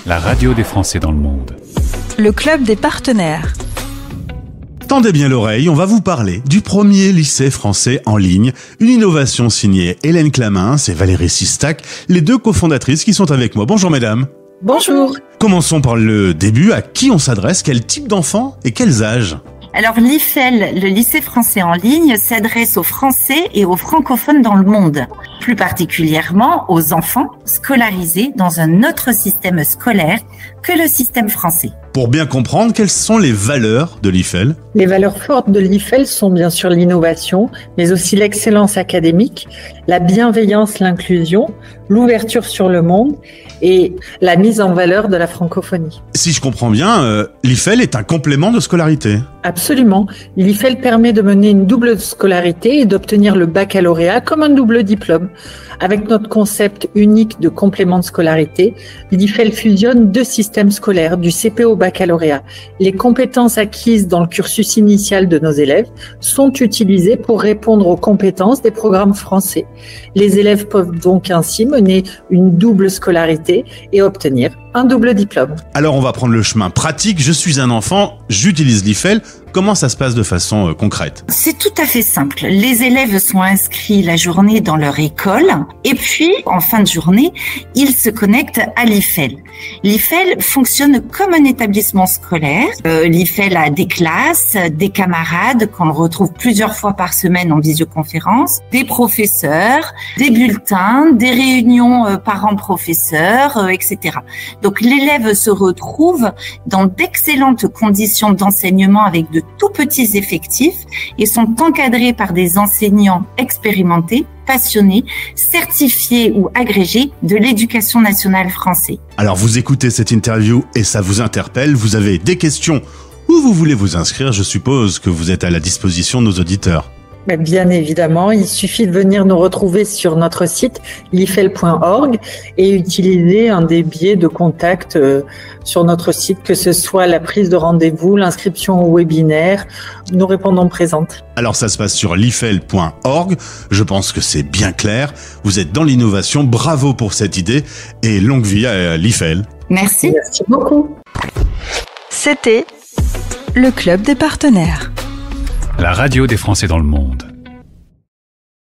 la radio des Français dans le monde. Le club des partenaires. Tendez bien l'oreille, on va vous parler du premier lycée français en ligne, une innovation signée Hélène Clamins et Valérie Sistac, les deux cofondatrices qui sont avec moi. Bonjour mesdames. Bonjour. Commençons par le début, à qui on s'adresse, quel type d'enfants et quels âges ? Alors l'IFEL, le lycée français en ligne, s'adresse aux Français et aux francophones dans le monde, plus particulièrement aux enfants scolarisés dans un autre système scolaire que le système français. Pour bien comprendre, quelles sont les valeurs de l'IFEL ? Les valeurs fortes de l'IFEL sont bien sûr l'innovation, mais aussi l'excellence académique, la bienveillance, l'inclusion, l'ouverture sur le monde et la mise en valeur de la francophonie. Si je comprends bien, l'IFEL est un complément de scolarité. Absolument. L'IFEL permet de mener une double scolarité et d'obtenir le baccalauréat comme un double diplôme. Avec notre concept unique de complément de scolarité, l'IFEL fusionne deux systèmes scolaires, du CP au baccalauréat. Les compétences acquises dans le cursus initial de nos élèves sont utilisées pour répondre aux compétences des programmes français. Les élèves peuvent donc ainsi mener une double scolarité et obtenir un double diplôme. Alors on va prendre le chemin pratique. Je suis un enfant, j'utilise l'IFEL. Comment ça se passe de façon concrète ? C'est tout à fait simple. Les élèves sont inscrits la journée dans leur école et puis, en fin de journée, ils se connectent à l'IFEL. L'IFEL fonctionne comme un établissement scolaire. L'IFEL a des classes, des camarades qu'on retrouve plusieurs fois par semaine en visioconférence, des professeurs, des bulletins, des réunions parents-professeurs, etc. Donc l'élève se retrouve dans d'excellentes conditions d'enseignement avec de tout petits effectifs et sont encadrés par des enseignants expérimentés, passionnés, certifiés ou agrégés de l'éducation nationale française. Alors vous écoutez cette interview et ça vous interpelle, vous avez des questions ou vous voulez vous inscrire, je suppose que vous êtes à la disposition de nos auditeurs. Mais bien évidemment, il suffit de venir nous retrouver sur notre site lifel.org et utiliser un des biais de contact sur notre site, que ce soit la prise de rendez-vous, l'inscription au webinaire. Nous répondons présentes. Alors ça se passe sur lifel.org, je pense que c'est bien clair. Vous êtes dans l'innovation, bravo pour cette idée et longue vie à l'IFEL. Merci. Merci beaucoup. C'était le club des partenaires. La radio des Français dans le monde.